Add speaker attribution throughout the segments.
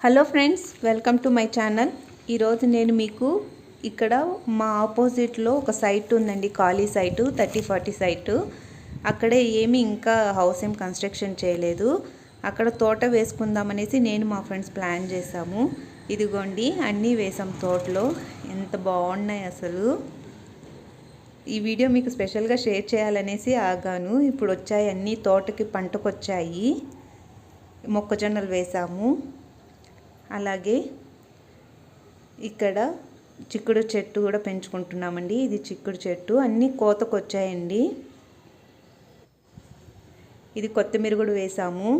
Speaker 1: Hello friends, welcome to my channel. ఈరోజు నేను మీకు ఇక్కడ మా ఆపోజిట్లో ఒక సైట్ ఉందండి, ఖాళీ సైటు 30-40 సైటు. అక్కడే ఏమీ ఇంకా హౌస్ ఏం కన్స్ట్రక్షన్ చేయలేదు. అక్కడ తోట వేసుకుందామనేసి నేను మా ఫ్రెండ్స్ ప్లాన్ చేసాము. ఇదిగోండి అన్నీ వేసాం తోటలో. ఎంత బాగున్నాయి అసలు. ఈ వీడియో మీకు స్పెషల్గా షేర్ చేయాలనేసి ఆగాను. ఇప్పుడు వచ్చాయి అన్నీ, తోటకి పంటకు వచ్చాయి. మొక్కజొన్నలు వేసాము. అలాగే ఇక్కడ చిక్కుడు చెట్టు కూడా పెంచుకుంటున్నామండి. ఇది చిక్కుడు చెట్టు, అన్నీ కోతకు వచ్చాయండి. ఇది కొత్తిమీర కూడా వేసాము.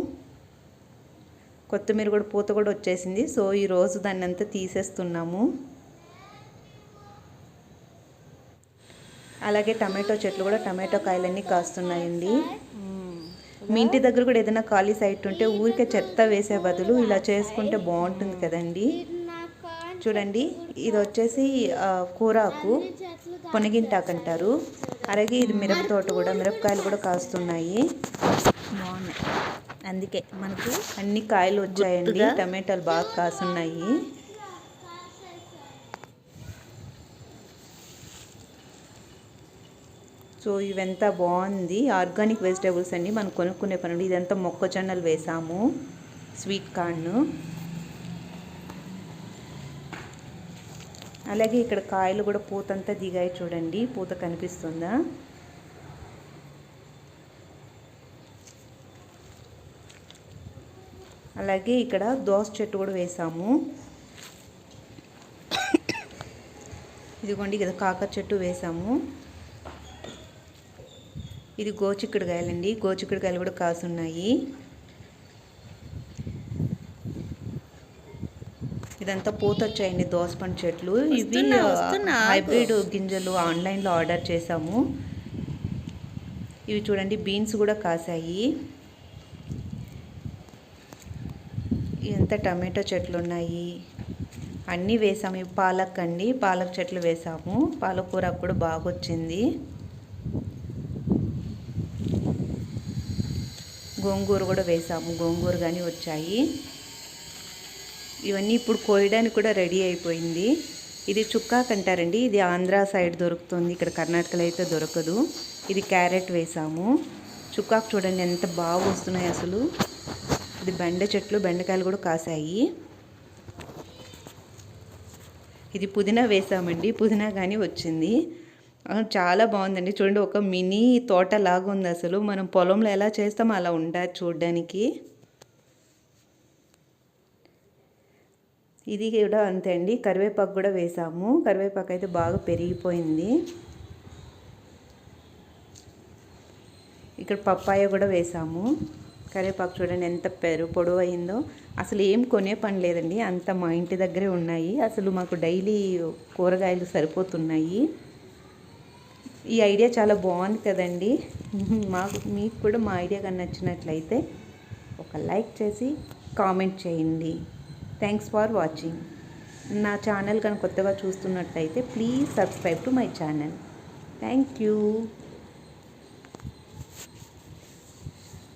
Speaker 1: కొత్తిమీర కూడా పూత కూడా వచ్చేసింది. సో ఈరోజు దాన్ని అంతా తీసేస్తున్నాము. అలాగే టమాటో చెట్లు కూడా, టమాటో కాయలన్నీ కాస్తున్నాయండి. మీ ఇంటి దగ్గర కూడా ఏదైనా ఖాళీ సైట్ ఉంటే ఊరికే చెత్త వేసే బదులు ఇలా చేసుకుంటే బాగుంటుంది కదండి. చూడండి, ఇది వచ్చేసి కూరాకు, పొనిగింటాకు అంటారు. అలాగే ఇది మిరప తోట కూడా, మిరపకాయలు కూడా కాస్తున్నాయి. బాగున్నాయి, అందుకే మనకు అన్ని కాయలు వచ్చాయండి. టమాటాలు బాగా కాస్తున్నాయి. సో ఇవంతా బాగుంది. ఆర్గానిక్ వెజిటేబుల్స్ అండి, మనం కొనుక్కునే పనులు. ఇదంతా మొక్కజొన్నలు వేసాము, స్వీట్ కార్న్. అలాగే ఇక్కడ కాయలు కూడా పూతంతా దిగాయి. చూడండి, పూత కనిపిస్తుందా? అలాగే ఇక్కడ దోస చెట్టు కూడా వేసాము. ఇదిగోండి, ఇది కాకర చెట్టు వేసాము. ఇది గోచిక్కుడుకాయలండి, గోచిక్కుడుకాయలు కూడా కాసున్నాయి. ఇదంతా పూత వచ్చాయండి దోసపండు చెట్లు. ఇవి హైబ్రిడ్ గింజలు ఆన్లైన్లో ఆర్డర్ చేసాము. ఇవి చూడండి, బీన్స్ కూడా కాసాయి. ఇదంతా టమాటో చెట్లు ఉన్నాయి. అన్నీ వేసాము. ఇవి పాలక్ అండి, పాలక్ చెట్లు వేసాము. పాలకూర కూడా బాగా వచ్చింది. గోంగూర కూడా వేసాము, గోంగూర కానీ వచ్చాయి. ఇవన్నీ ఇప్పుడు కోయడానికి కూడా రెడీ అయిపోయింది. ఇది చుక్కాకు అంటారండి, ఇది ఆంధ్ర సైడ్ దొరుకుతుంది, ఇక్కడ కర్ణాటకలో అయితే దొరకదు. ఇది క్యారెట్ వేసాము. చుక్కాకు చూడండి ఎంత బాగా వస్తున్నాయి అసలు. ఇది బెండ చెట్లు, బెండకాయలు కూడా కాసాయి. ఇది పుదీనా వేసామండి, పుదీనా కానీ వచ్చింది. చాలా బాగుందండి. చూడండి, ఒక మినీ తోట లాగా ఉంది అసలు. మనం పొలంలో ఎలా చేస్తామో అలా ఉండాలి చూడడానికి. ఇది కూడా అంతే అండి. కరివేపాకు కూడా వేసాము. కరివేపాకు అయితే బాగా పెరిగిపోయింది. ఇక్కడ పప్పాయ కూడా వేసాము. కరివేపాకు చూడండి ఎంత పొడవు అయిందో. అసలు ఏం కొనే పని లేదండి, అంత మా ఇంటి దగ్గరే ఉన్నాయి. అసలు మాకు డైలీ కూరగాయలు సరిపోతున్నాయి. ఈ ఐడియా చాలా బాగుంది కదండి. మీకు కూడా మా ఐడియా కానీ నచ్చినట్లయితే ఒక లైక్ చేసి కామెంట్ చేయండి. Thanks for watching. నా ఛానల్ కానీ కొత్తగా చూస్తున్నట్లయితే please subscribe to my channel. Thank you.